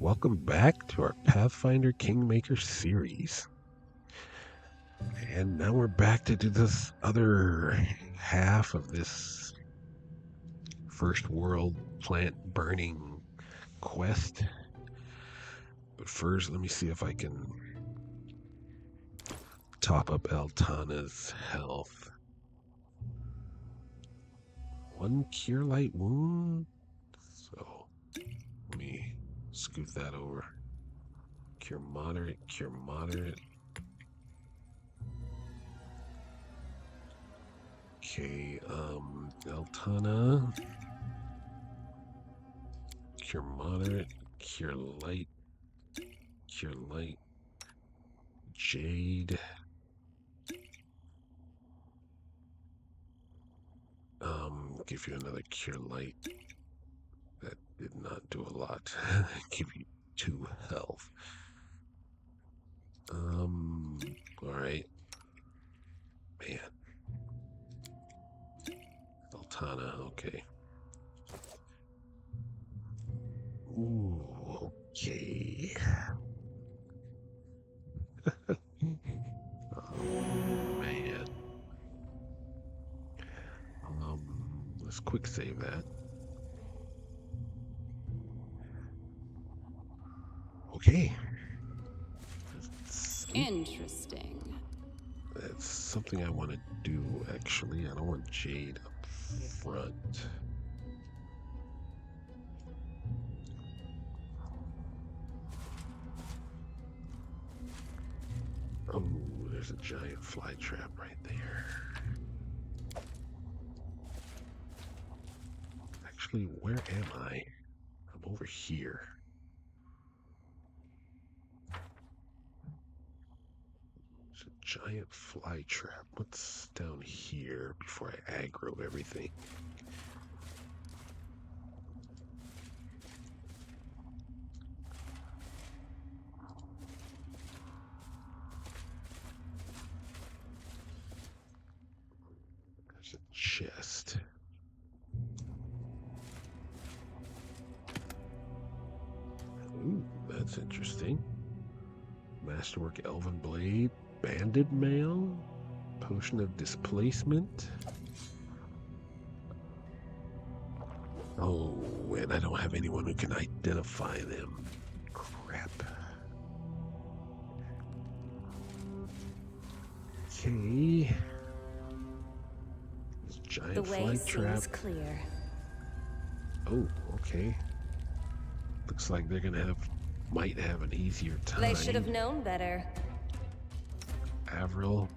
Welcome back to our Pathfinder Kingmaker series. And now we're back to do this other half of this first world plant burning quest. But first, let me see if I can top up Altana's health. 1 cure light wound. So let me scoot that over. Cure moderate, cure moderate. Okay, Altana. Cure moderate, cure light, Jade. Give you another cure light. That did not do a lot. Give you 2 health. Alright. Man. Altana, okay. Ooh, okay. Man. Let's quick save that. Okay. Interesting. That's something I want to do, actually. I don't want Jade up front. Oh, there's a giant fly trap right there. Actually, where am I? I'm over here. There's a giant fly trap. What's down here before I aggro everything? There's a chest. Ooh, that's interesting. Masterwork Elven Blade, Banded Mail, Potion of Displacement. Oh, and I don't have anyone who can identify them. Crap. Okay. This giant fly trap. Clear. Oh, okay. Looks like they're gonna might have an easier time. They should have known better. Avril,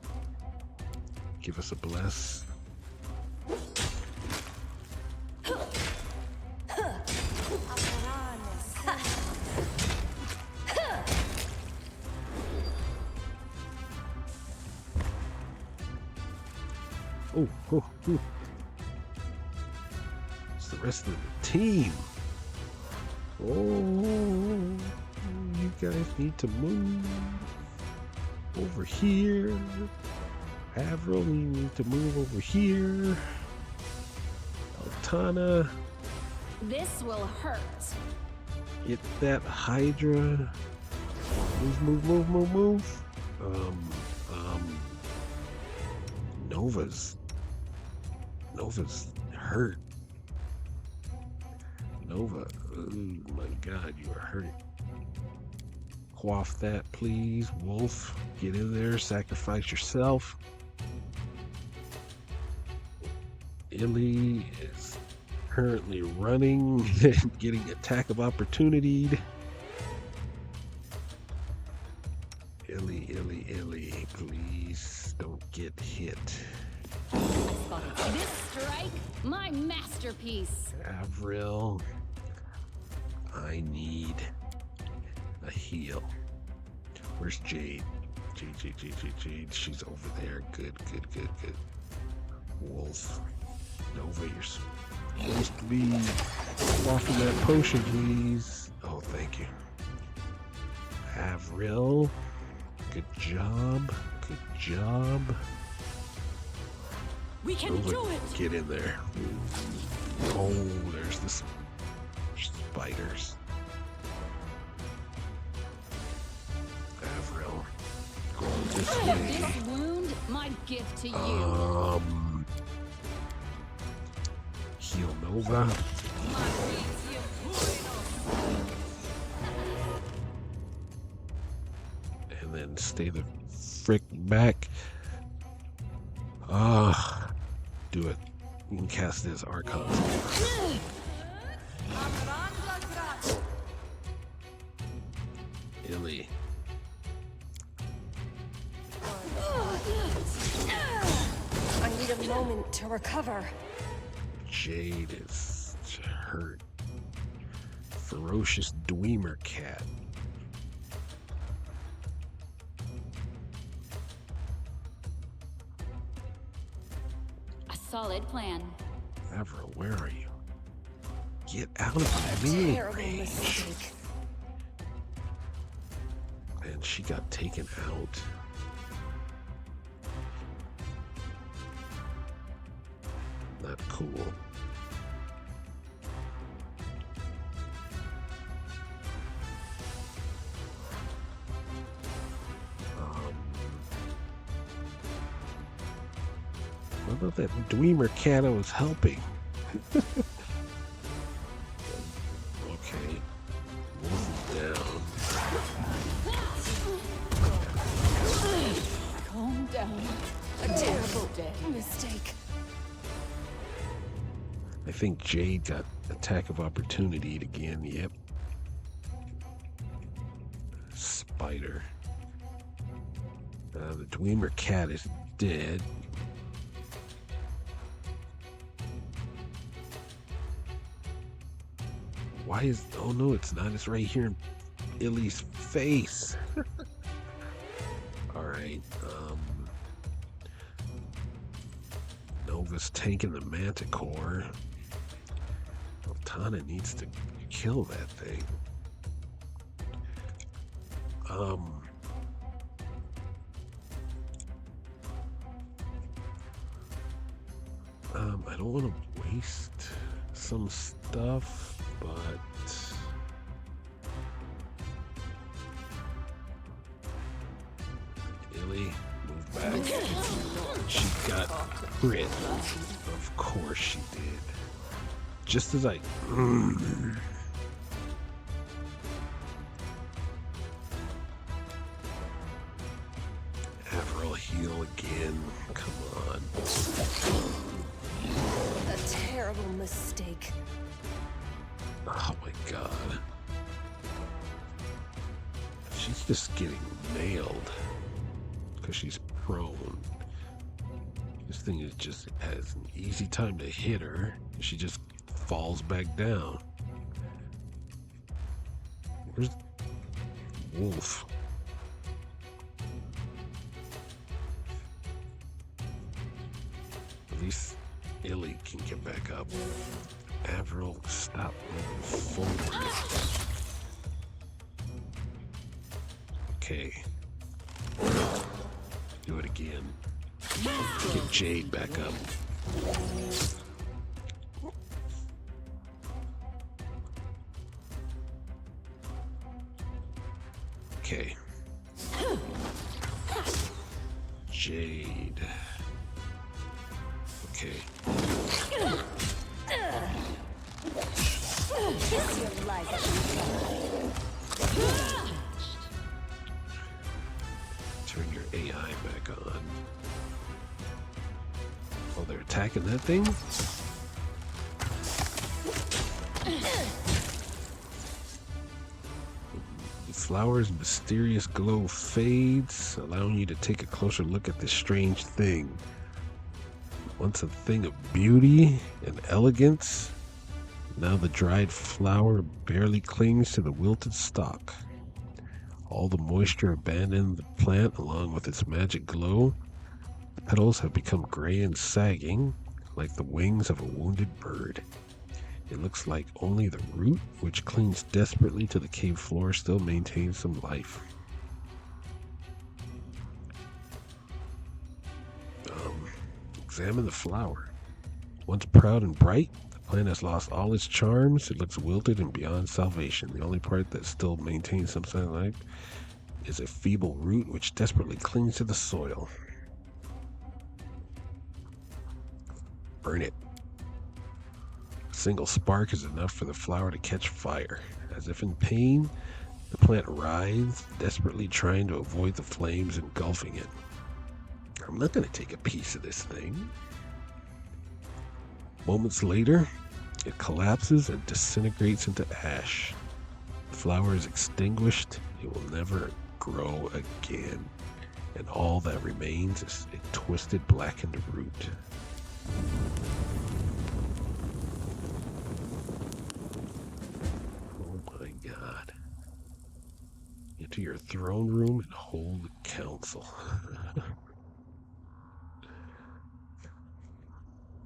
give us a bless. Oh. It's the rest of the team. Oh, you guys need to move over here. Avril, you need to move over here. Altana, This will hurt. get that Hydra. Move. Nova's hurt. Nova, oh my God, you are hurt. Quaff that, please. Wolf, get in there, sacrifice yourself. Illy is currently running and getting attack of opportunity. Illy, please don't get hit. This strike, my masterpiece. Avril, I need a heal. Where's Jade? Jade. She's over there. Good. Wolf. Nova, you're supposed to be quaffing that potion, please. Oh, thank you. Avril, good job. We can do it. Get in there. Oh, there's the spiders. this way. This wound, my gift to you. Heal Nova. And then stay the frick back. Do it. We can cast this Archon. Illy. I need a moment to recover. Jade is hurt. Ferocious Dwemer cat. A solid plan. Avril, where are you? Get out of my melee Terrible range. mistake. And she got taken out. Not cool. What about that Dwemer cat I was helping? Okay. Wolf down. Calm down. A terrible mistake. I think Jade got attack of opportunity again. Yep. Spider. The Dwemer cat is dead. Why is... Oh no, it's not. It's right here in Illy's face. Alright. Nova's tanking the Manticore. Altana needs to kill that thing. I don't want to waste some stuff, but Illy, move back. She got crit. Of course she did. Just as I... Avril, heal again. Come on. A terrible mistake. Oh my god. She's just getting nailed. Because she's prone. This thing is just has an easy time to hit her. She just falls back down. Where's Wolf? At least Illy can get back up. Avril, stop moving forward. Okay. Do it again. Get Jade back up. Okay. Jade. Okay. Turn your AI back on. Oh, they're attacking that thing? The flower's mysterious glow fades, allowing you to take a closer look at this strange thing. Once a thing of beauty and elegance, now the dried flower barely clings to the wilted stalk. All the moisture abandoned the plant along with its magic glow. The petals have become gray and sagging, like the wings of a wounded bird. It looks like only the root, which clings desperately to the cave floor, still maintains some life. Examine the flower. Once proud and bright, the plant has lost all its charms. It looks wilted and beyond salvation. The only part that still maintains some sign of life is a feeble root which desperately clings to the soil. Burn it. A single spark is enough for the flower to catch fire. As if in pain, the plant writhes, desperately trying to avoid the flames engulfing it. I'm not going to take a piece of this thing. Moments later, it collapses and disintegrates into ash. The flower is extinguished. It will never grow again. And all that remains is a twisted, blackened root. Oh my God. Enter your throne room and hold council.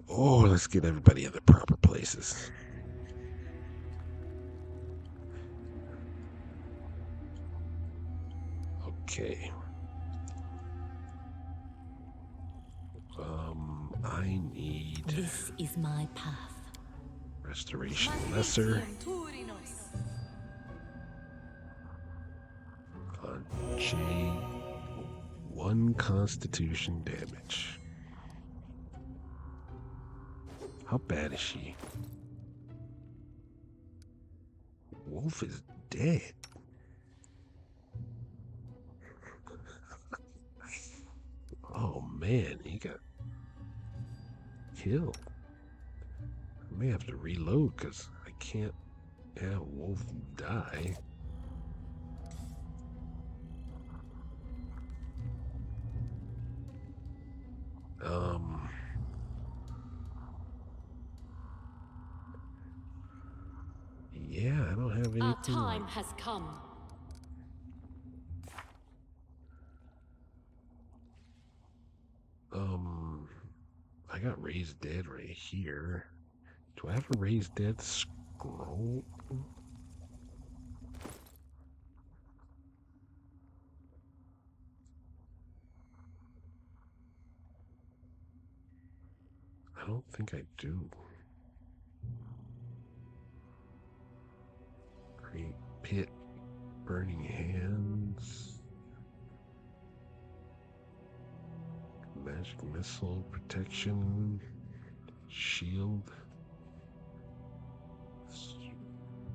Oh, let's get everybody in the proper places. Okay. I need This is my path. restoration lesser on J. 1 constitution damage. How bad is she? Wolf is dead. Oh man, he got killed. I may have to reload because I can't have Wolf die. Yeah, I don't have anything. Our time has come. I got raised dead right here. Do I have a raised dead scroll? I don't think I do. Great pit, burning hands, magic missile, protection, shield,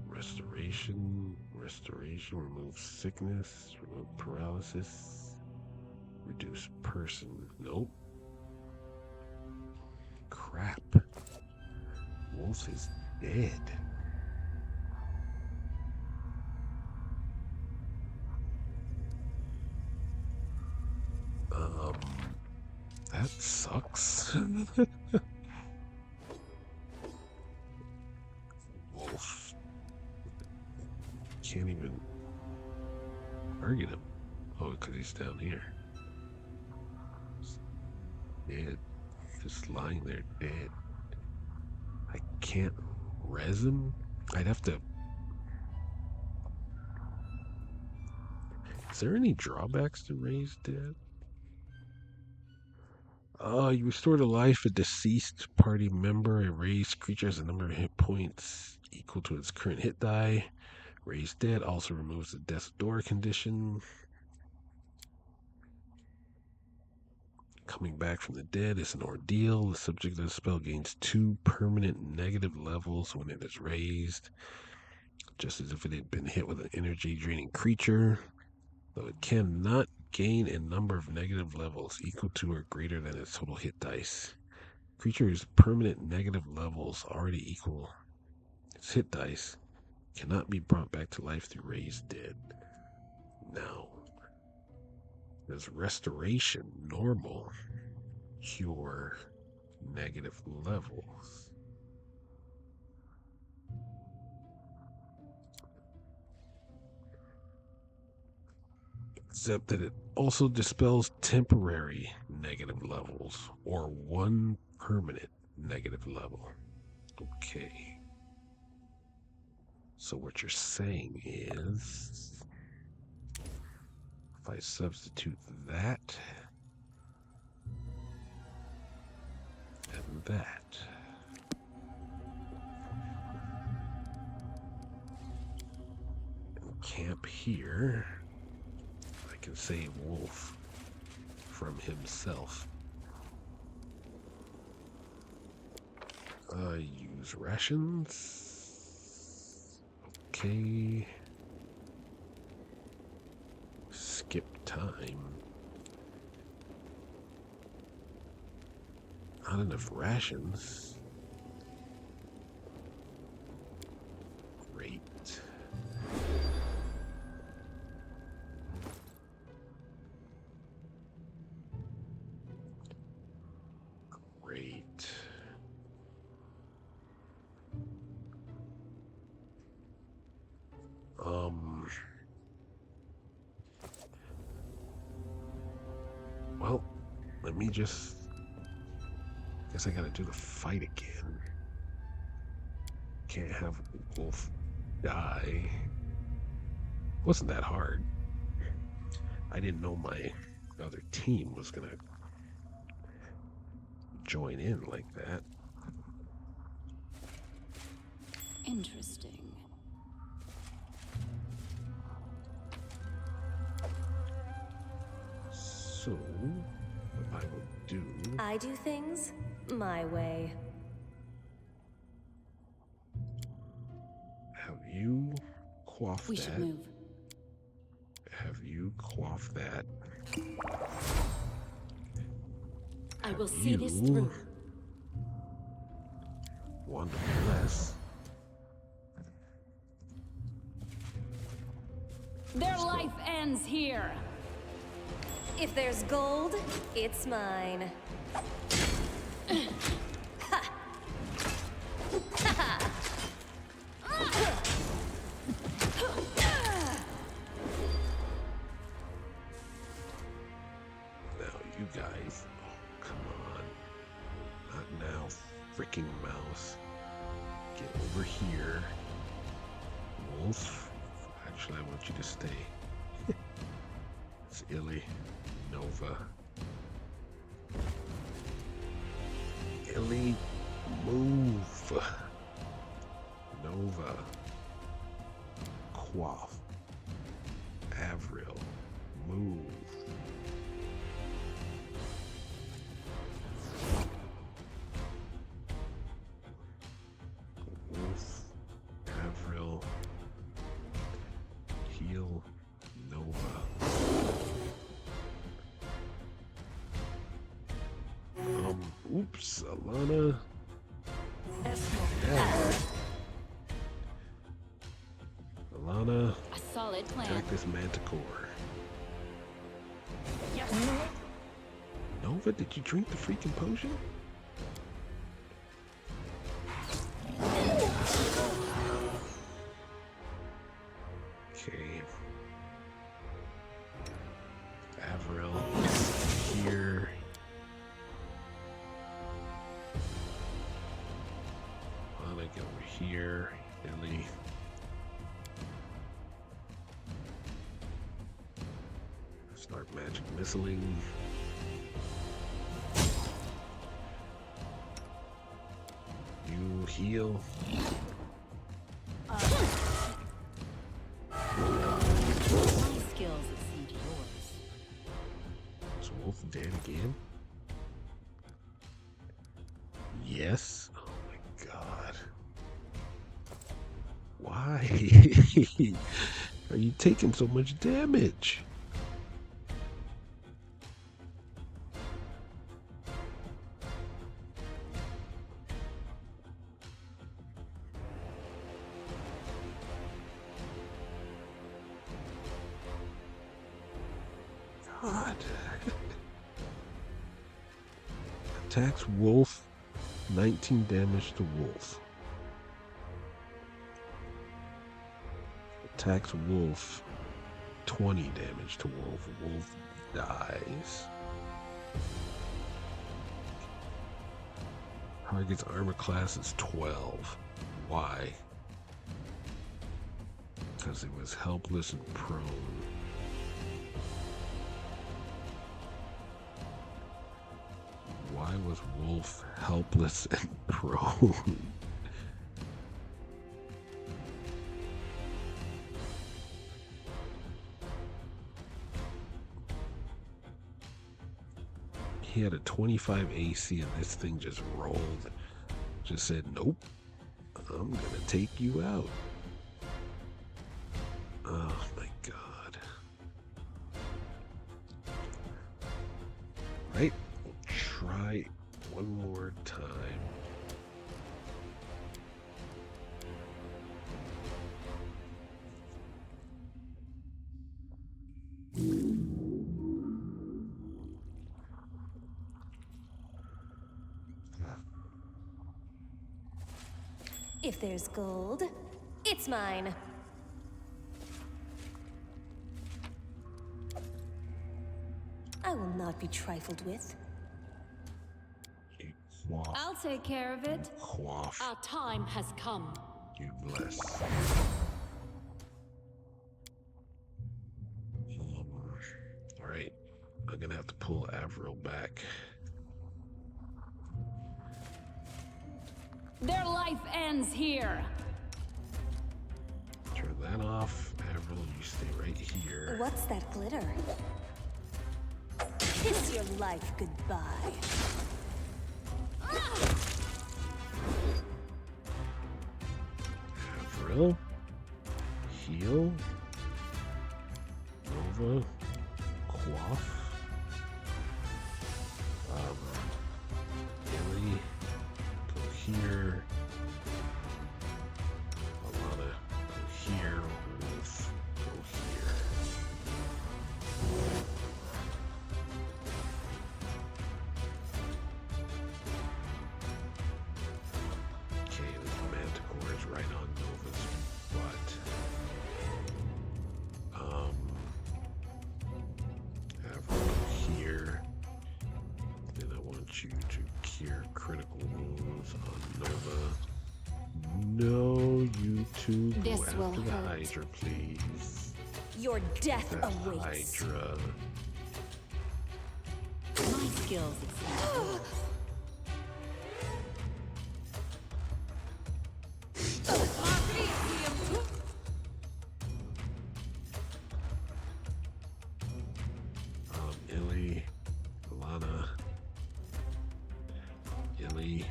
restoration, remove sickness, remove paralysis, reduce person. Nope. Crap. Wolf is dead. That sucks. Wolf. Can't even target him. Oh, because he's down here. Dead. Just lying there dead. I can't res him? I'd have to... Is there any drawbacks to raise dead? You restore to life a deceased party member. A raised creature has a number of hit points equal to its current hit die. Raised dead also removes the death's door condition. Coming back from the dead is an ordeal. The subject of the spell gains 2 permanent negative levels when it is raised, just as if it had been hit with an energy draining creature, though it cannot gain a number of negative levels equal to or greater than its total hit dice. Creature's permanent negative levels already equal its hit dice cannot be brought back to life through raised dead. Now, there's restoration, normal, cure, negative levels. Except that it also dispels temporary negative levels or 1 permanent negative level. Okay. So what you're saying is, if I substitute that and that, and camp here, can save Wolf from himself. Use rations. Okay. Skip time. Not enough rations. Great. Great. Well, let me just... Guess I gotta do the fight again. Can't have Wolf die. Wasn't that hard. I didn't know my other team was gonna join in like that. Interesting. So, what I will do... I do things my way. Have you quaff We that. should move. Have you quaff that. I will Have see this you through. want to bless. Their life ends here. If there's gold, it's mine. Now, you guys. Oh, come on. Not now, freaking mouse. Get over here. Wolf. Actually, I want you to stay. It's Illy. Nova. Illy, move. Nova. Quaff. Avril. Move. Wolf. Avril. Heal. Nova. Oops, Alana. Yeah. Alana, A solid plan. attack this manticore. Yes. Nova, did you drink the freaking potion? Okay. Avril here. Lana, get over here. Illy. Start magic missiling. You heal. My skills exceed yours. Is Wolf dead again? Yes. Oh my god. Why? Are you taking so much damage? God. Attacks Wolf. 19 damage to Wolf. Attacks Wolf. 20 damage to Wolf. Wolf dies. Target's armor class is 12. Why? Because it was helpless and prone. Why was Wolf helpless and prone? He had a 25 AC and this thing just rolled. Just said, nope, I'm gonna take you out. Oh my god. Right, we'll try one more time. If there's gold, it's mine. I will not be trifled with. You quaff, I'll take care of it. quaff, Our time has come. you bless. Alright, I'm gonna have to pull Avril back. Their life ends here. Turn that off. Avril, you stay right here. What's that glitter? Kiss your life goodbye. Avril, heal, Nova, quaff, Illy, go here, Alana, go here, Wolf, go here. Okay, the Manticore is right on Nova's butt. Avril here. Then I want you to cure critical wounds on Nova. No, you two go This after will the hurt. Hydra, please. Your death The awaits. Hydra. My skills excel. Illy, Alana, Illy.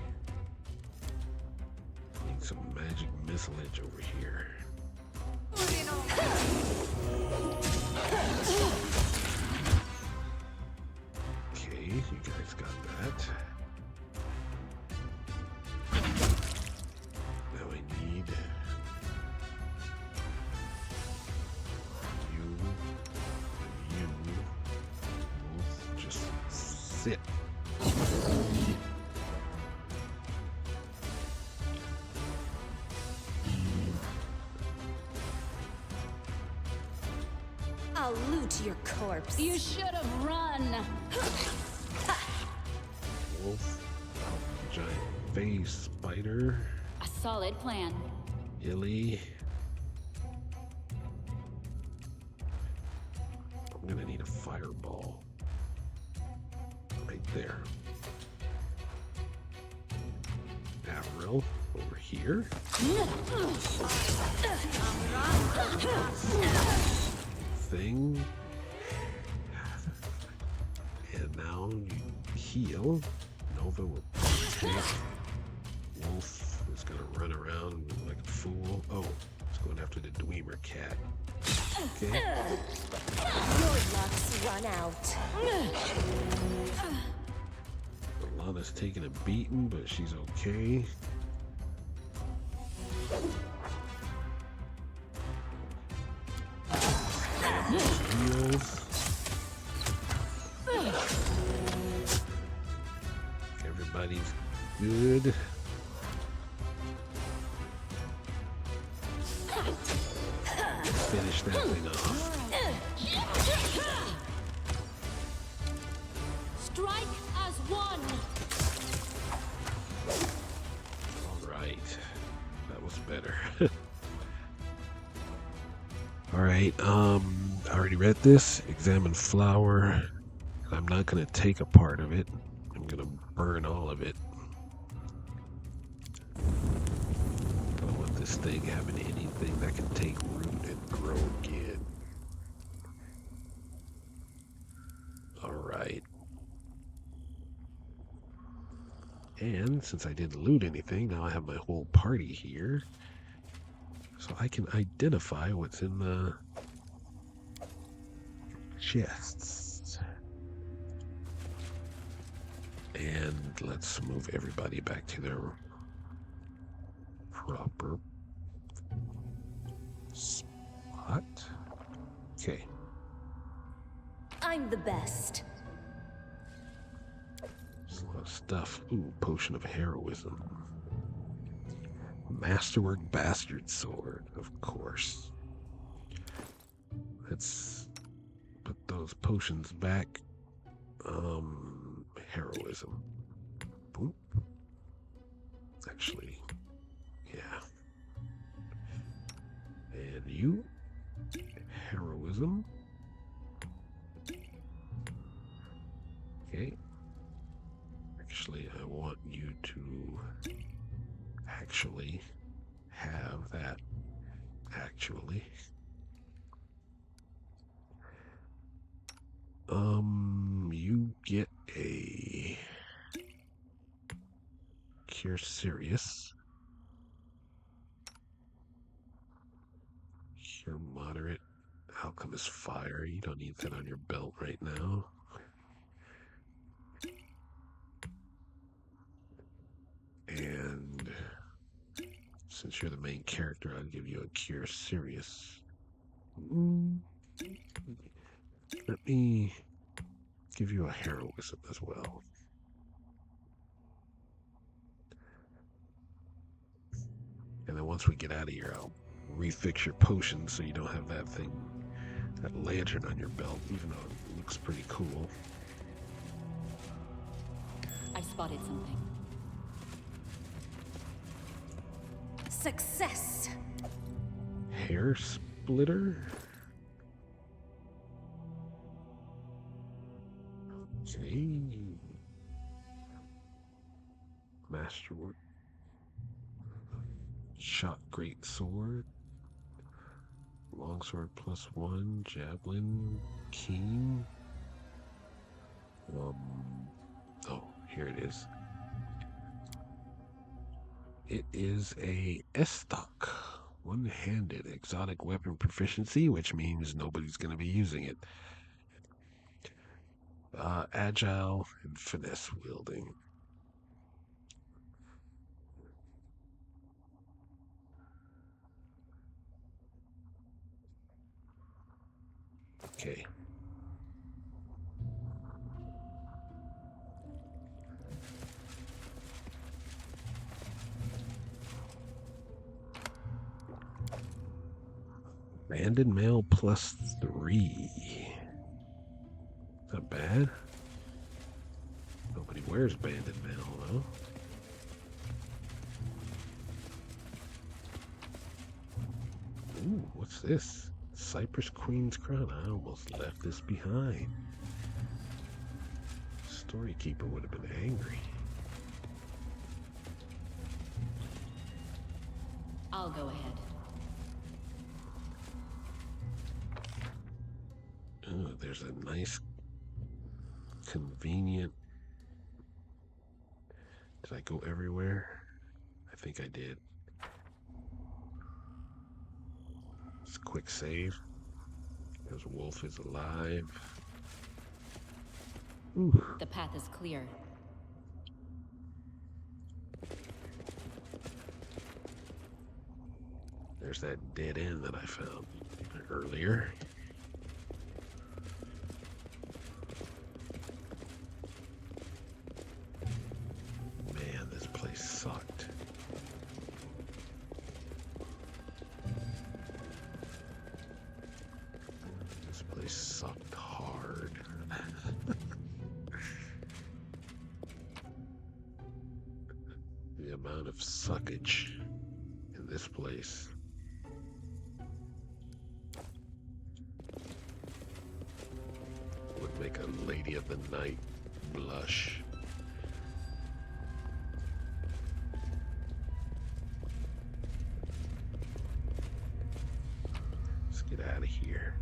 Need some magic missilage over here. Okay, you guys got that. Now I need you and you both just sit. I'll loot your corpse. You should have run. Wolf, giant phase spider, A solid plan. Illy. I'm gonna need a fireball. Right there. Avril, over here. Thing. And now you heal. Nova will take. Wolf is gonna run around like a fool. Oh, it's going after the Dweemer cat. Okay. Your luck's run out. Alana's taking a beating, but she's okay. Heals. Everybody's good. Finish that thing off. Strike as one. All right, that was better. All right, I already read this. Examine flower. I'm not gonna take a part of it. I'm gonna burn all of it. I don't want this thing having anything that can take root and grow again. All right. And since I didn't loot anything, now I have my whole party here. So I can identify what's in the chests. And let's move everybody back to their proper spot. Okay. I'm the best. There's a lot of stuff. Ooh, potion of heroism. Masterwork bastard sword, of course. Let's put those potions back. Heroism. Boop. Actually, yeah. And you, heroism. Okay. Actually, I want you to actually have that. Actually. You get a Cure Serious. Cure Moderate. Alchemist Fire. You don't need that on your belt right now. And since you're the main character, I'll give you a Cure Serious. Let me give you a heroism as well. And then once we get out of here, I'll refix your potions so you don't have that thing, that lantern on your belt, even though it looks pretty cool. I spotted something. Success. Hair splitter? Okay. Masterwork. Shot great sword. Longsword +1. Javelin. Keen. Oh, here it is. It is a Estoc. One-handed exotic weapon proficiency, which means nobody's going to be using it. Agile and finesse wielding. Okay. Banded mail +3. Not bad. Nobody wears banded mail, though. Ooh, what's this? Cypress Queen's Crown. I almost left this behind. Storykeeper would have been angry. I'll go ahead. Oh, there's a nice, convenient... Did I go everywhere? I think I did. It's a quick save. Because Wolf is alive. Ooh. The path is clear. There's that dead end that I found earlier. Man, this place sucked. This place sucked hard. The amount of suckage in this place. Would make a lady of the night blush. Let's get out of here.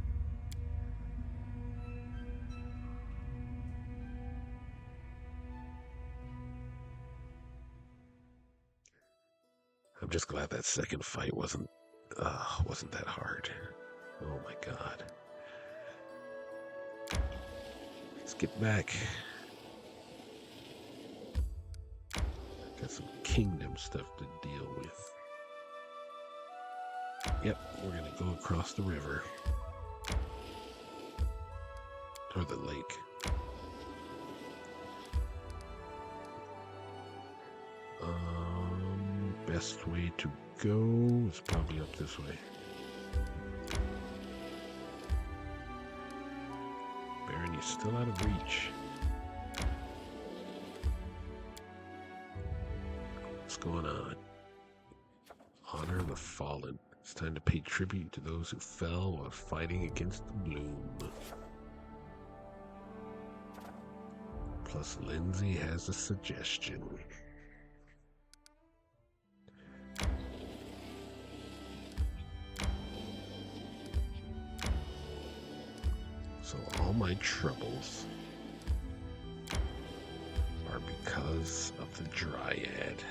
I'm just glad that second fight wasn't that hard. Oh my god. Let's get back. Got some kingdom stuff to deal with. Yep, we're gonna go across the river. Or the lake. Best way to go is probably up this way. Barony's still out of reach. What's going on? Honor the fallen. It's time to pay tribute to those who fell while fighting against the bloom. Plus, Lindsay has a suggestion. So all my troubles are because of the Dryad.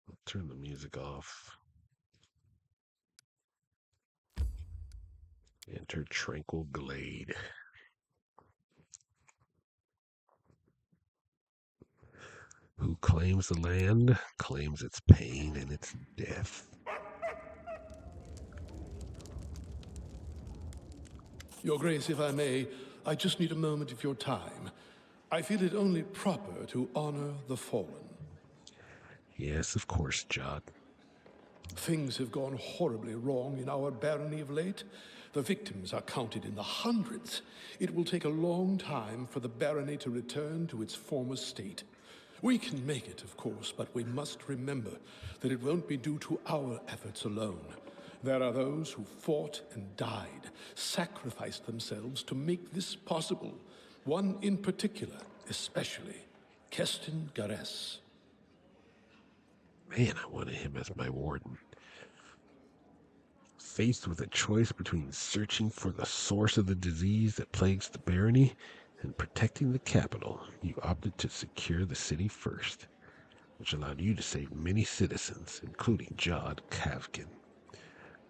I'll turn the music off. Enter tranquil glade. Who claims the land, claims its pain and its death. Your Grace, if I may, I just need a moment of your time. I feel it only proper to honor the fallen. Yes, of course, Jot. Things have gone horribly wrong in our barony of late. The victims are counted in the hundreds. It will take a long time for the barony to return to its former state. We can make it, of course, but we must remember that it won't be due to our efforts alone. There are those who fought and died, sacrificed themselves to make this possible. One in particular, especially, Keston Gares. Man, I wanted him as my warden. Faced with a choice between searching for the source of the disease that plagues the barony and protecting the capital, you opted to secure the city first, which allowed you to save many citizens, including Jod Kavkin,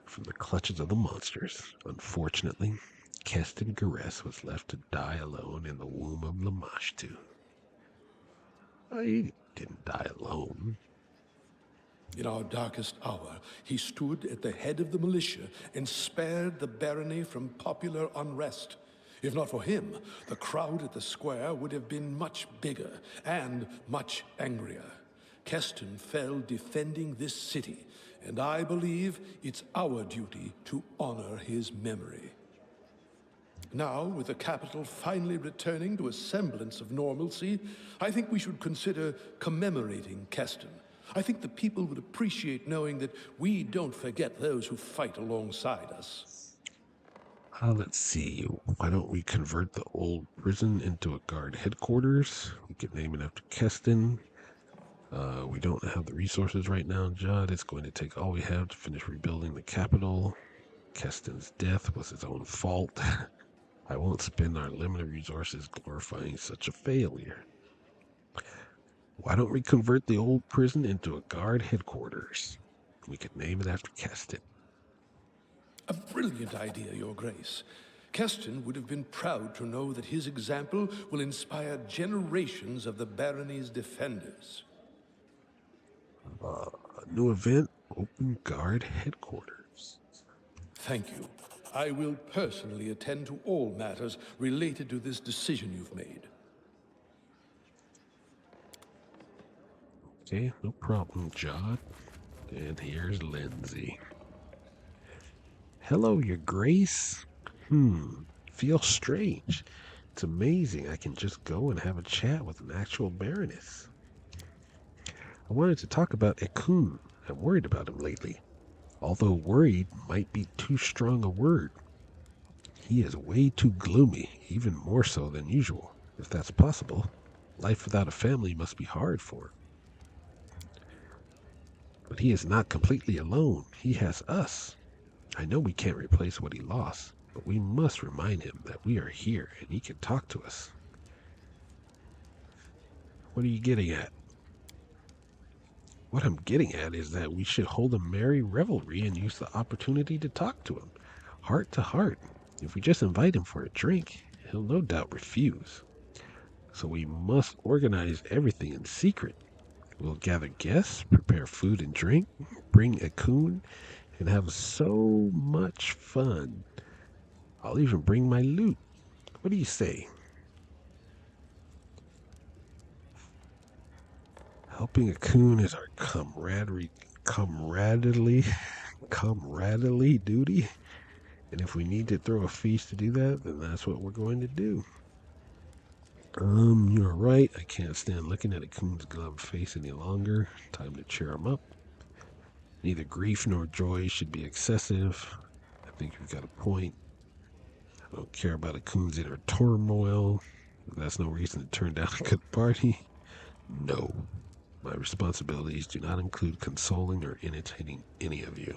from the clutches of the monsters. Unfortunately, Keston Gares was left to die alone in the womb of Lamashtu. He didn't die alone. In our darkest hour, he stood at the head of the militia and spared the barony from popular unrest. If not for him, the crowd at the square would have been much bigger and much angrier. Keston fell defending this city, and I believe it's our duty to honor his memory. Now, with the capital finally returning to a semblance of normalcy, I think we should consider commemorating Keston. I think the people would appreciate knowing that we don't forget those who fight alongside us. Let's see. Why don't we convert the old prison into a guard headquarters? We could name it after Keston. We don't have the resources right now, Judd. It's going to take all we have to finish rebuilding the capital. Keston's death was his own fault. I won't spend our limited resources glorifying such a failure. Why don't we convert the old prison into a guard headquarters? We could name it after Keston. A brilliant idea, Your Grace. Keston would have been proud to know that his example will inspire generations of the barony's defenders. A new event, open guard headquarters. Thank you. I will personally attend to all matters related to this decision you've made. Okay, no problem, Jod. And here's Lindsay. Hello, Your Grace. Feels strange. It's amazing I can just go and have a chat with an actual baroness. I wanted to talk about Ekun. I'm worried about him lately. Although worried might be too strong a word. He is way too gloomy, even more so than usual. If that's possible, life without a family must be hard for him. But he is not completely alone. He has us. I know we can't replace what he lost, but we must remind him that we are here and he can talk to us. What are you getting at? What I'm getting at is that we should hold a merry revelry and use the opportunity to talk to him, heart to heart. If we just invite him for a drink, he'll no doubt refuse. So we must organize everything in secret. We'll gather guests, prepare food and drink, bring a coon, and have so much fun. I'll even bring my loot. What do you say? Helping a coon is our camaraderie duty. And if we need to throw a feast to do that, then that's what we're going to do. You're right. I can't stand looking at a coon's gloved face any longer. Time to cheer him up. Neither grief nor joy should be excessive. I think you've got a point. I don't care about a coon's inner turmoil. That's no reason to turn down a good party. No. My responsibilities do not include consoling or entertaining any of you.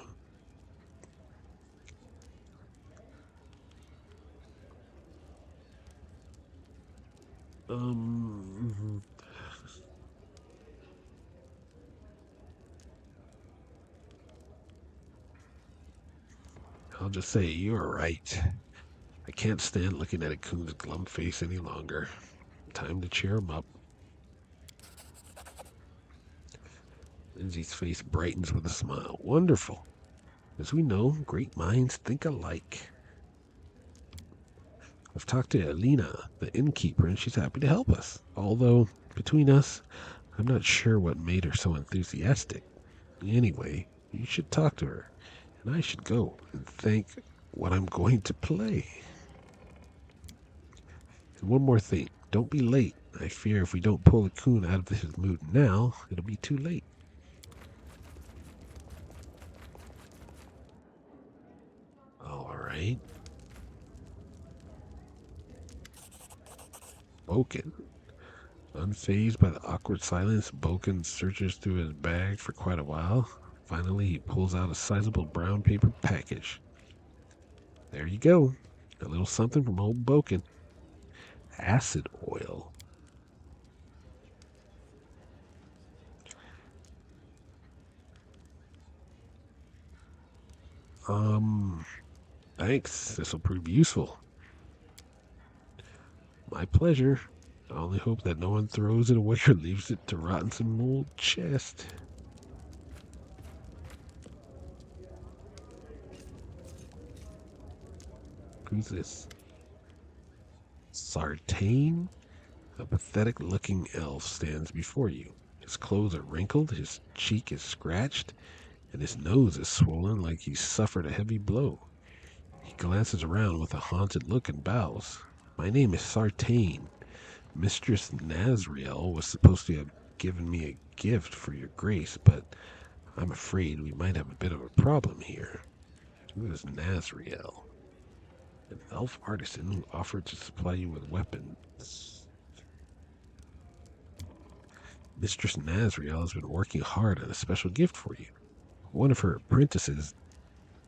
I'll just say you're right. I can't stand looking at a coon's glum face any longer. Time to cheer him up. Lindsay's face brightens with a smile. Wonderful. As we know, great minds think alike. I've talked to Alina, the innkeeper, and she's happy to help us. Although, between us, I'm not sure what made her so enthusiastic. Anyway, you should talk to her, and I should go and think what I'm going to play. And one more thing, don't be late. I fear if we don't pull the coon out of his mood now, it'll be too late. All right. Boken. Unfazed by the awkward silence, Boken searches through his bag for quite a while. Finally, he pulls out a sizable brown paper package. There you go. A little something from old Boken. Acid oil. Thanks. This will prove useful. My pleasure. I only hope that no one throws it away or leaves it to rot in some old chest. Who's this? Sartain? A pathetic-looking elf stands before you. His clothes are wrinkled, his cheek is scratched, and his nose is swollen like he's suffered a heavy blow. He glances around with a haunted look and bows. My name is Sartain. Mistress Nazriel was supposed to have given me a gift for your grace, but I'm afraid we might have a bit of a problem here. Who is Nazriel? An elf artisan who offered to supply you with weapons. Mistress Nazriel has been working hard on a special gift for you. One of her apprentices,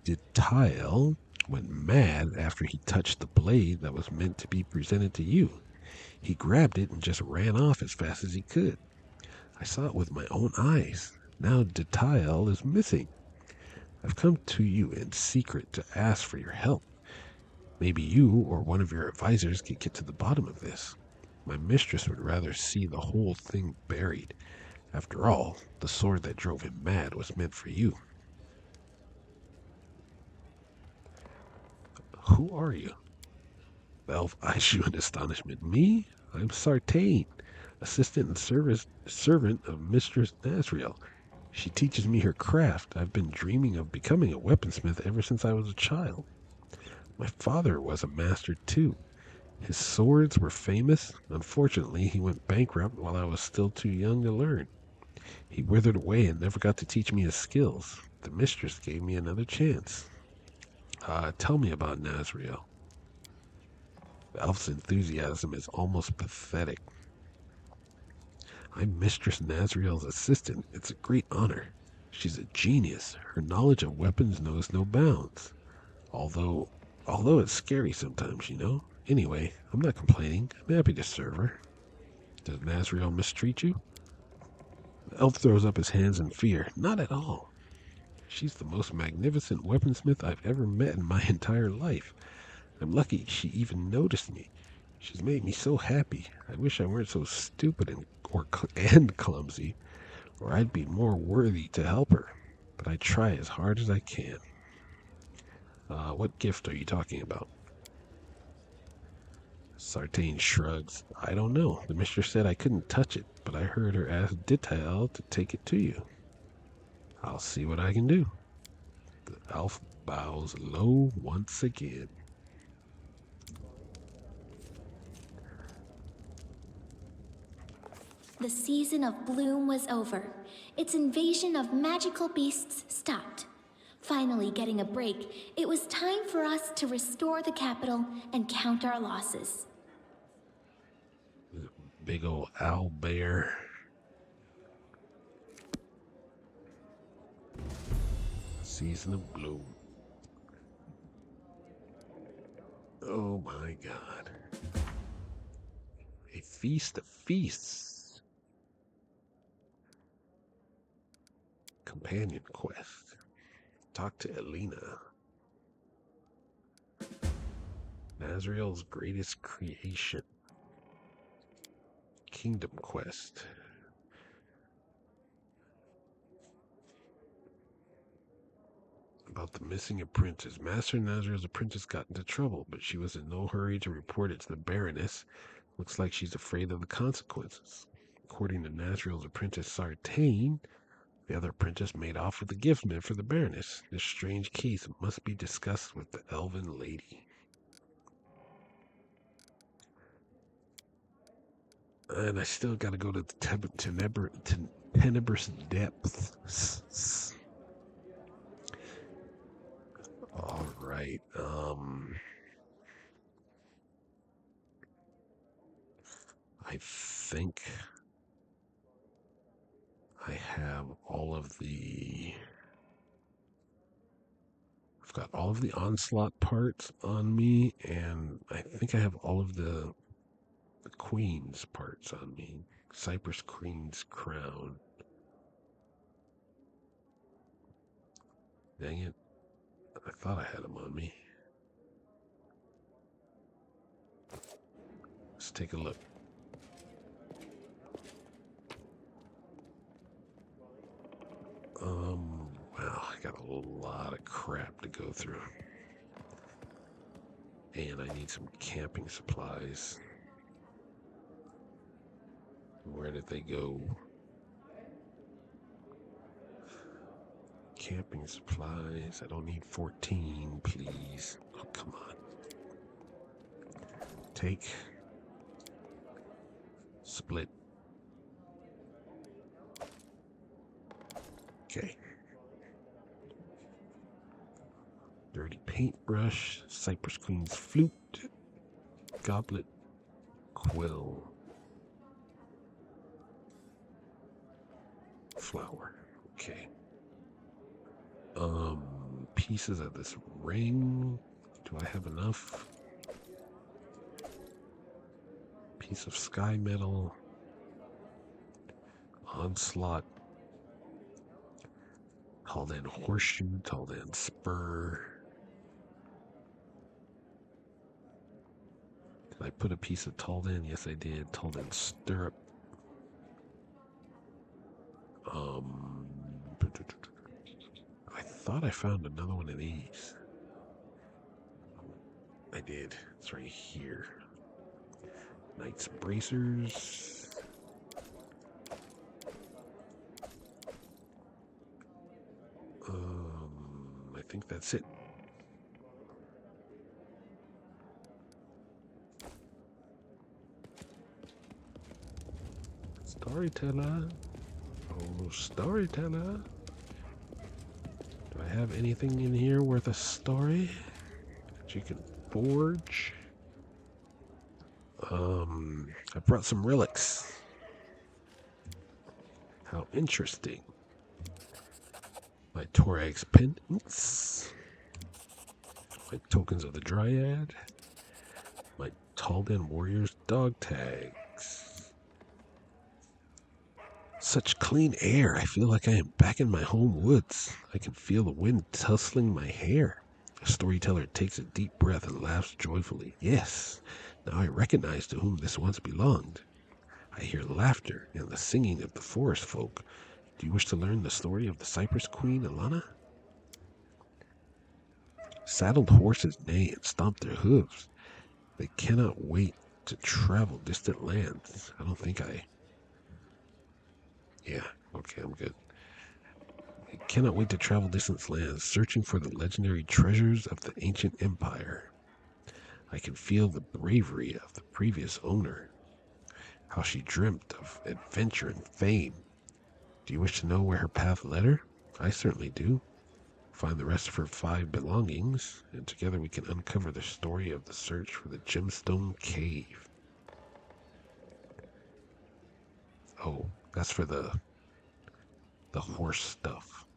Detail, went mad after he touched the blade that was meant to be presented to you. He grabbed it and just ran off as fast as he could. I saw it with my own eyes. Now Detail is missing. I've come to you in secret to ask for your help. Maybe you or one of your advisors can get to the bottom of this. My mistress would rather see the whole thing buried. After all, the sword that drove him mad was meant for you. Who are you? The elf eyes you in astonishment. Me? I'm Sartain, assistant and servant of Mistress Nazriel. She teaches me her craft. I've been dreaming of becoming a weaponsmith ever since I was a child. My father was a master too. His swords were famous. Unfortunately, he went bankrupt while I was still too young to learn. He withered away and never got to teach me his skills. The mistress gave me another chance. Tell me about Nazriel. The elf's enthusiasm is almost pathetic. I'm Mistress Nazriel's assistant. It's a great honor. She's a genius. Her knowledge of weapons knows no bounds. Although Although it's scary sometimes, you know. Anyway, I'm not complaining. I'm happy to serve her. Does Nazriel mistreat you? The elf throws up his hands in fear. Not at all. She's the most magnificent weaponsmith I've ever met in my entire life. I'm lucky she even noticed me. She's made me so happy. I wish I weren't so stupid and clumsy, or I'd be more worthy to help her. But I try as hard as I can. What gift are you talking about? Sartain shrugs. I don't know. The mistress said I couldn't touch it, but I heard her ask Ditael to take it to you. I'll see what I can do. The elf bows low once again. The season of bloom was over. Its invasion of magical beasts stopped. Finally getting a break, it was time for us to restore the capital and count our losses. Big old owl bear. Season of bloom. Oh my god. A feast of feasts. Companion quest. Talk to Elena. Nazriel's greatest creation. Kingdom quest. About the missing apprentice. Master Nazriel's apprentice got into trouble, but she was in no hurry to report it to the Baroness. Looks like she's afraid of the consequences. According to Nazriel's apprentice Sartain, the other apprentice made off with the gift meant for the Baroness. This strange case must be discussed with the elven lady. And I still gotta go to the tenebrous depths. Alright, I think I have all of the... I've got all of the onslaught parts on me, and I think I have all of the queen's parts on me. Cypress Queen's crown. Dang it. I thought I had them on me. Let's take a look. Wow, I got a lot of crap to go through. And I need some camping supplies. Where did they go? Camping supplies. I don't need 14, please. Oh, come on. Take. Split. Okay. Dirty paintbrush, Cypress Queen's flute, goblet, quill, flower. Okay. Pieces of this ring. Do I have enough? Piece of sky metal. Onslaught. Taldan horseshoe, Taldan spur. Did I put a piece of Taldan? Yes, I did. Taldan stirrup. I thought I found another one of these. I did. It's right here. Knight's bracers. I think that's it. Storyteller. Oh, storyteller. Do I have anything in here worth a story that you can forge? I brought some relics. How interesting. My Torax pendants. my tokens of the Dryad, my Taldan Warrior's dog tags. Such clean air. I feel like I am back in my home woods. I can feel the wind tussling my hair. The storyteller takes a deep breath and laughs joyfully. Yes, now I recognize to whom this once belonged. I hear laughter and the singing of the forest folk. Do you wish to learn the story of the Cypress Queen, Alana? Saddled horses neigh and stomp their hooves. They cannot wait to travel distant lands. I don't think I... Yeah, okay, I'm good. They cannot wait to travel distant lands, searching for the legendary treasures of the ancient empire. I can feel the bravery of the previous owner, how she dreamt of adventure and fame. Do you wish to know where her path led her? I certainly do. Find the rest of her 5 belongings, and together we can uncover the story of the search for the Gemstone Cave. Oh, that's for the horse stuff.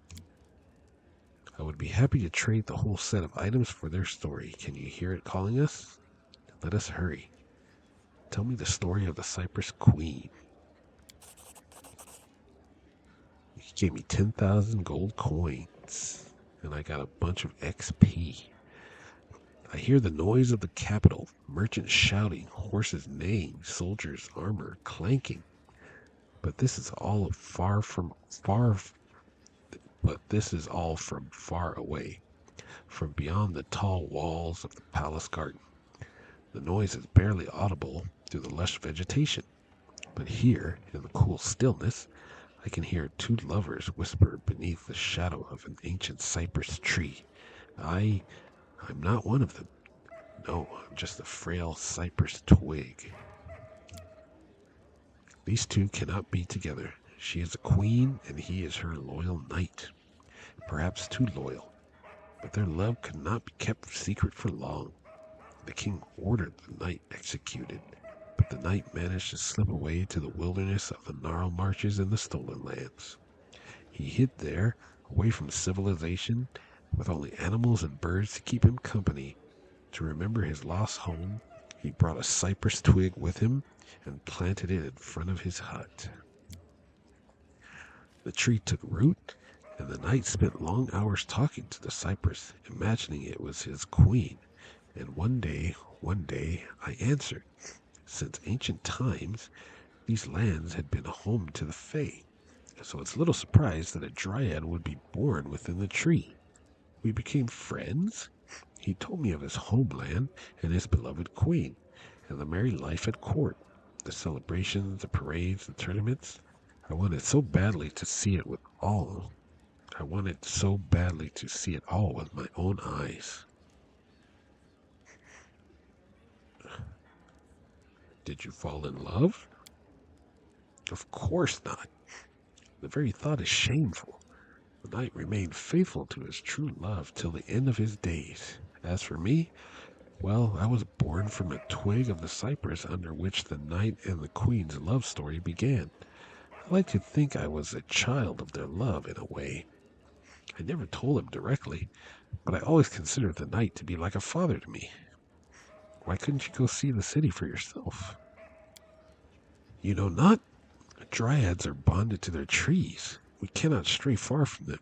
I would be happy to trade the whole set of items for their story. Can you hear it calling us? Let us hurry. Tell me the story of the Cypress Queen. He gave me 10,000 gold coins, and I got a bunch of XP. I hear the noise of the capital, merchants shouting, horses neighing, soldiers' armor clanking. But this is all from far away, from beyond the tall walls of the palace garden. The noise is barely audible through the lush vegetation, but here, in the cool stillness, I can hear 2 lovers whisper beneath the shadow of an ancient cypress tree. I'm not one of them. No, I'm just a frail cypress twig. These 2 cannot be together. She is a queen, and he is her loyal knight. Perhaps too loyal, but their love could not be kept secret for long. The king ordered the knight executed, but the knight managed to slip away to the wilderness of the gnarl marshes and the stolen lands. He hid there, away from civilization, with only animals and birds to keep him company. To remember his lost home, he brought a cypress twig with him and planted it in front of his hut. The tree took root, and the knight spent long hours talking to the cypress, imagining it was his queen. And one day, I answered. Since ancient times, these lands had been a home to the Fae, so it's little surprise that a dryad would be born within the tree. We became friends. He told me of his homeland and his beloved queen, and the merry life at court, the celebrations, the parades, the tournaments. I wanted so badly to see it all with my own eyes. Did you fall in love? Of course not. The very thought is shameful. The knight remained faithful to his true love till the end of his days. As for me, well, I was born from a twig of the cypress under which the knight and the queen's love story began. I like to think I was a child of their love in a way. I never told him directly, but I always considered the knight to be like a father to me. Why couldn't you go see the city for yourself? You know not? Dryads are bonded to their trees. We cannot stray far from them.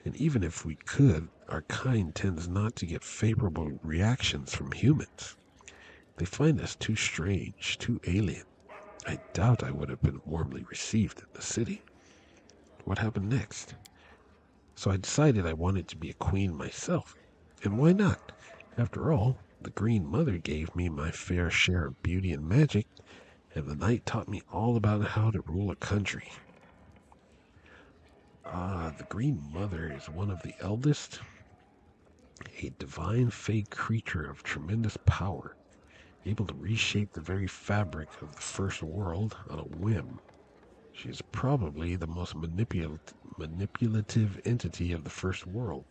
And even if we could, our kind tends not to get favorable reactions from humans. They find us too strange, too alien. I doubt I would have been warmly received in the city. What happened next? So I decided I wanted to be a queen myself. And why not? After all, the Green Mother gave me my fair share of beauty and magic, and the knight taught me all about how to rule a country. The Green Mother is one of the eldest, a divine fey creature of tremendous power, able to reshape the very fabric of the first world on a whim. She is probably the most manipulative entity of the first world,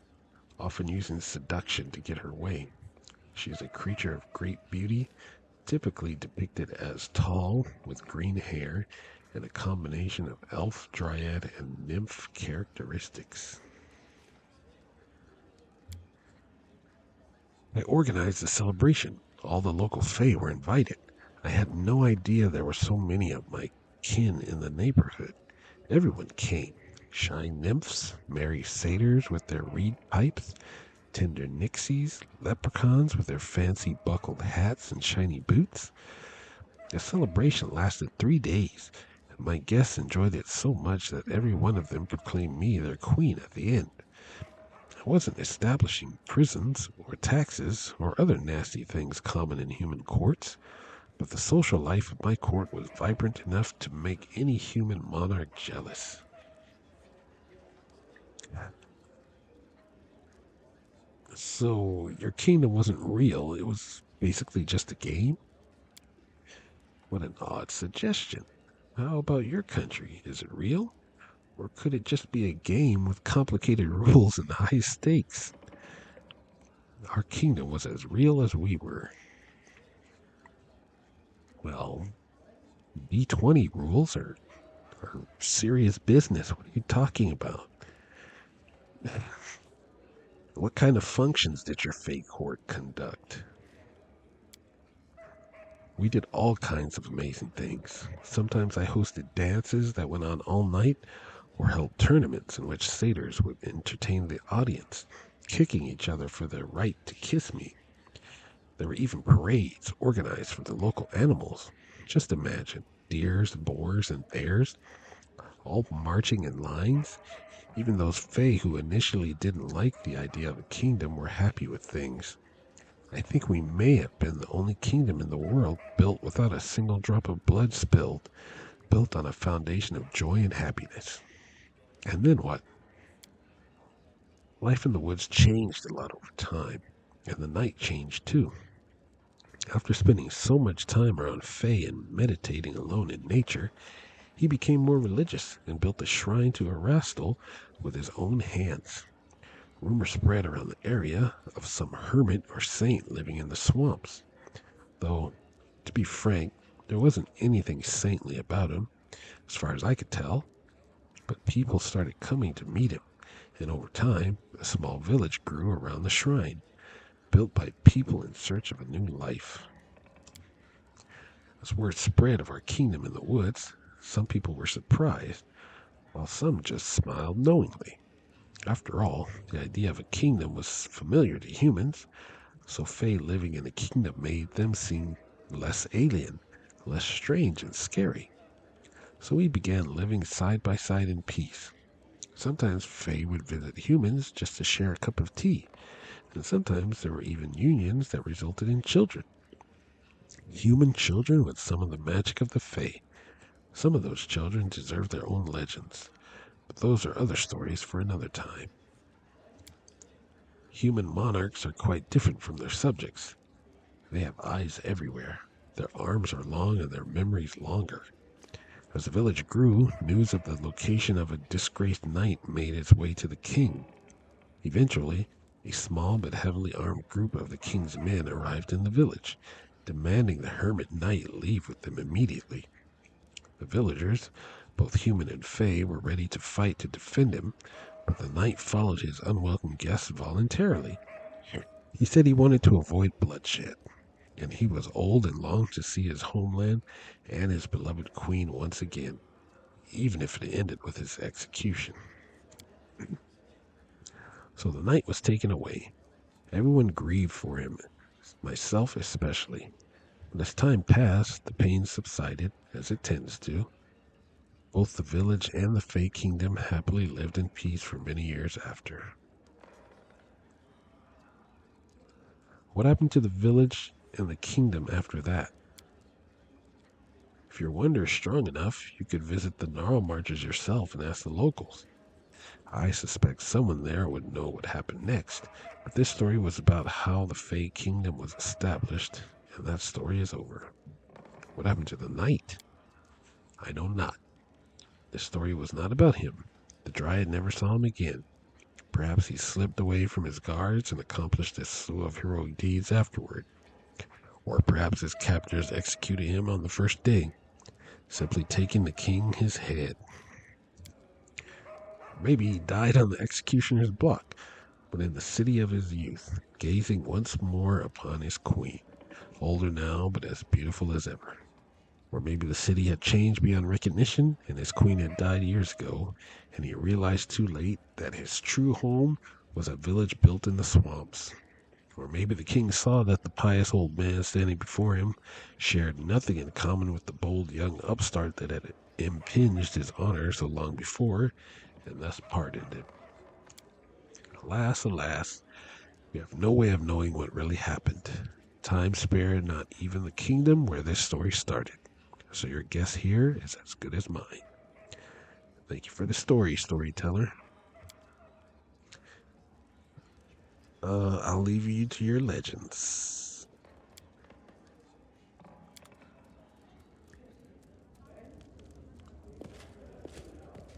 often using seduction to get her way. She is a creature of great beauty, typically depicted as tall, with green hair, and a combination of elf, dryad, and nymph characteristics. I organized a celebration. All the local fae were invited. I had no idea there were so many of my kin in the neighborhood. Everyone came. Shy nymphs, merry satyrs with their reed pipes, tender nixies, leprechauns with their fancy buckled hats and shiny boots. The celebration lasted 3 days, and my guests enjoyed it so much that every one of them proclaimed me their queen at the end. I wasn't establishing prisons or taxes or other nasty things common in human courts, but the social life of my court was vibrant enough to make any human monarch jealous. So, your kingdom wasn't real, it was basically just a game? What an odd suggestion. How about your country? Is it real? Or could it just be a game with complicated rules and high stakes? Our kingdom was as real as we were. Well, D20 rules are serious business. What are you talking about? What kind of functions did your fake court conduct? We did all kinds of amazing things. Sometimes I hosted dances that went on all night, or held tournaments in which satyrs would entertain the audience, kicking each other for their right to kiss me. There were even parades organized for the local animals. Just imagine, deers, boars, and bears, all marching in lines. Even those fae who initially didn't like the idea of a kingdom were happy with things. I think we may have been the only kingdom in the world built without a single drop of blood spilled, built on a foundation of joy and happiness. And then what? Life in the woods changed a lot over time, and the night changed too. After spending so much time around fae and meditating alone in nature, he became more religious and built a shrine to Erastil with his own hands. Rumor spread around the area of some hermit or saint living in the swamps. Though, to be frank, there wasn't anything saintly about him, as far as I could tell. But people started coming to meet him, and over time, a small village grew around the shrine, built by people in search of a new life. As word spread of our kingdom in the woods, some people were surprised, while some just smiled knowingly. After all, the idea of a kingdom was familiar to humans, so fae living in a kingdom made them seem less alien, less strange and scary. So we began living side by side in peace. Sometimes fae would visit humans just to share a cup of tea, and sometimes there were even unions that resulted in children. Human children with some of the magic of the fae. Some of those children deserve their own legends, but those are other stories for another time. Human monarchs are quite different from their subjects. They have eyes everywhere. Their arms are long and their memories longer. As the village grew, news of the location of a disgraced knight made its way to the king. Eventually, a small but heavily armed group of the king's men arrived in the village, demanding the hermit knight leave with them immediately. The villagers, both human and fae, were ready to fight to defend him, but the knight followed his unwelcome guests voluntarily. He said he wanted to avoid bloodshed, and he was old and longed to see his homeland and his beloved queen once again, even if it ended with his execution. So the knight was taken away. Everyone grieved for him, myself especially. But as time passed, the pain subsided, as it tends to. Both the village and the Fae Kingdom happily lived in peace for many years after. What happened to the village and the kingdom after that? If your wonder is strong enough, you could visit the Gnarl Marches yourself and ask the locals. I suspect someone there would know what happened next, but this story was about how the Fae Kingdom was established, and that story is over. What happened to the knight? I know not. This story was not about him. The Dryad never saw him again. Perhaps he slipped away from his guards and accomplished a slew of heroic deeds afterward. Or perhaps his captors executed him on the first day, simply taking the king his head. Maybe he died on the executioner's block. but in the city of his youth, gazing once more upon his queen, older now, but as beautiful as ever. Or maybe the city had changed beyond recognition, and his queen had died years ago, and he realized too late that his true home was a village built in the swamps. Or maybe the king saw that the pious old man standing before him shared nothing in common with the bold young upstart that had impinged his honor so long before, and thus pardoned him. Alas, alas, we have no way of knowing what really happened. Time spared not even the kingdom where this story started. So your guess here is as good as mine. Thank you for the story, storyteller. I'll leave you to your legends.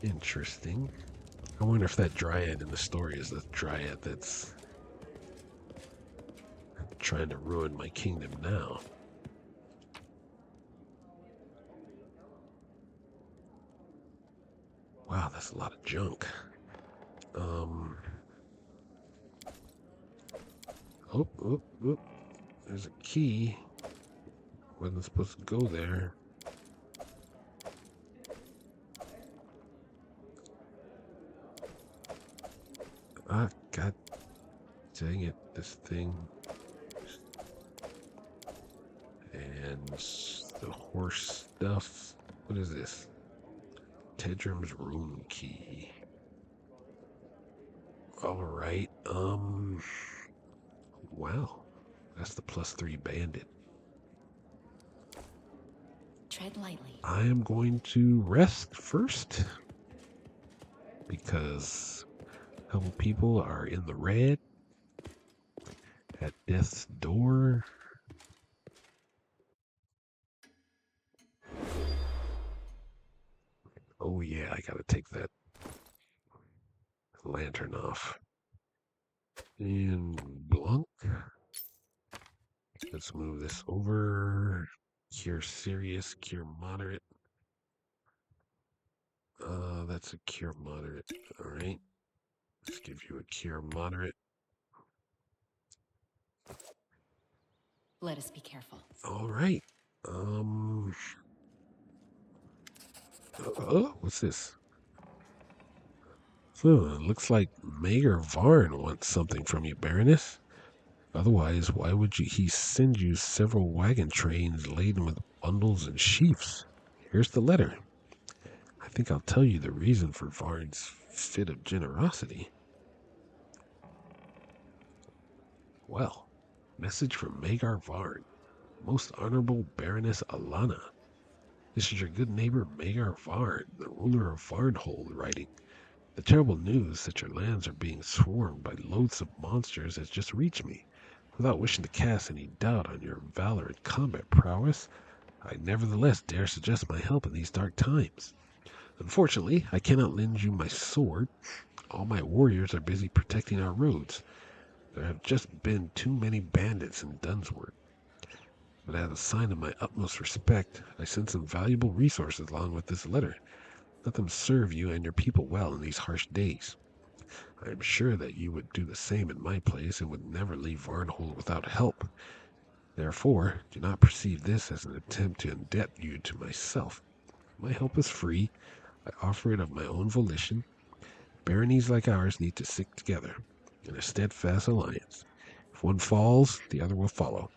Interesting. I wonder if that dryad in the story is the dryad that's trying to ruin my kingdom now. Wow, that's a lot of junk. Oh, there's a key. Wasn't supposed to go there. Ah, god dang it, this thing. And the horse stuff. What is this? Tedrum's room key. Alright, wow. That's the +3 bandit. Tread lightly. I am going to rest first because a couple people are in the red at death's door. Oh yeah, I gotta take that lantern off. And Blanc. Let's move this over. Cure serious, cure moderate. That's a cure moderate. Alright. Let's give you a cure moderate. Let us be careful. Alright. What's this? It looks like Mayor Varn wants something from you, Baroness. Otherwise, why would he send you several wagon trains laden with bundles and sheaves? Here's the letter. I think I'll tell you the reason for Varn's fit of generosity. Well, message from Magar Varn. Most Honorable Baroness Alana. This is your good neighbor Magar Varn, the ruler of Varnhold, writing. The terrible news that your lands are being swarmed by loathsome monsters has just reached me. Without wishing to cast any doubt on your valor and combat prowess, I nevertheless dare suggest my help in these dark times. Unfortunately, I cannot lend you my sword. All my warriors are busy protecting our roads. There have just been too many bandits in Dunsword. But as a sign of my utmost respect, I send some valuable resources along with this letter. Let them serve you and your people well in these harsh days. I am sure that you would do the same in my place and would never leave Varnhold without help. Therefore, do not perceive this as an attempt to indebt you to myself. My help is free. I offer it of my own volition. Baronies like ours need to stick together in a steadfast alliance. If one falls, the other will follow.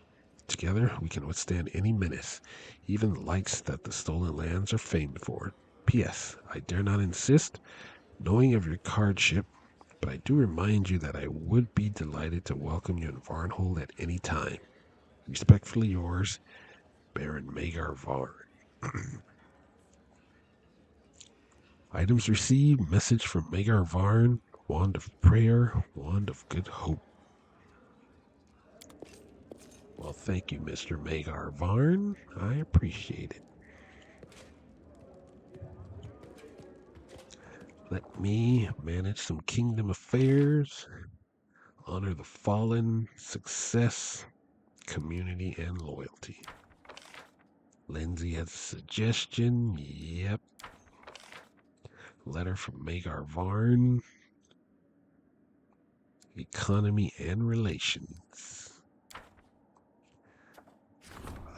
Together, we can withstand any menace, even the likes that the stolen lands are famed for. P.S. I dare not insist, knowing of your cardship, but I do remind you that I would be delighted to welcome you in Varnhold at any time. Respectfully yours, Baron Magar Varn. Items received, message from Magar Varn, wand of prayer, wand of good hope. Well, thank you, Mr. Magar Varn. I appreciate it. Let me manage some kingdom affairs, honor the fallen, success, community, and loyalty. Lindsay has a suggestion. Yep. Letter from Magar Varn. Economy and relations.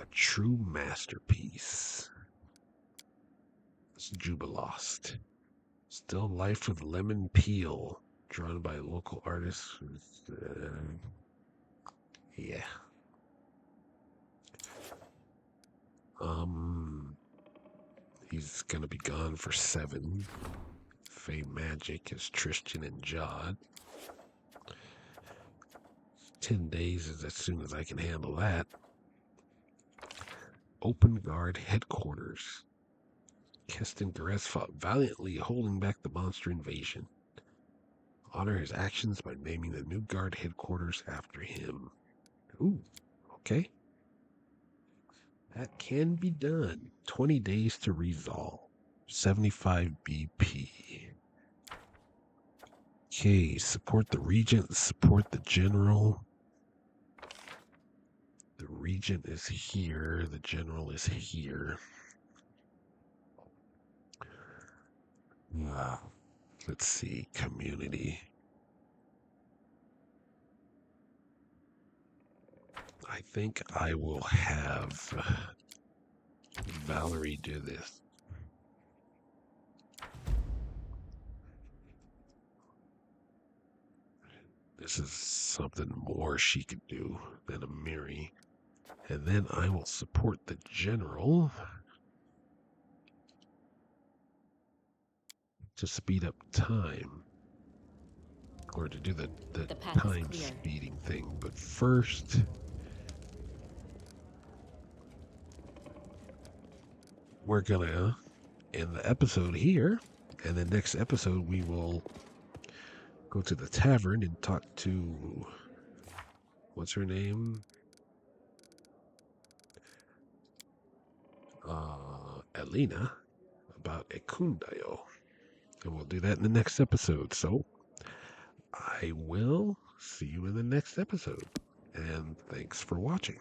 A true masterpiece. It's Jubilost. Still Life with Lemon Peel. Drawn by local artists. Yeah. He's gonna be gone for 7. Fey Magic is Tristan and Jod. 10 days is as soon as I can handle that. Open Guard Headquarters. Keston Garez fought valiantly, holding back the monster invasion. Honor his actions by naming the new guard headquarters after him. Ooh, okay. That can be done. 20 days to resolve. 75 BP. Okay, support the Regent, support the General. The Regent is here, the General is here. Let's see, community. I think I will have Valerie do this. This is something more she could do than a Miri. And then I will support the General to speed up time. Or to do the path is time clear. speeding thing. But first, we're gonna end the episode here. And the next episode we will go to the tavern and talk to, what's her name? Elena, about Ekundayo. And we'll do that in the next episode. So I will see you in the next episode. And thanks for watching.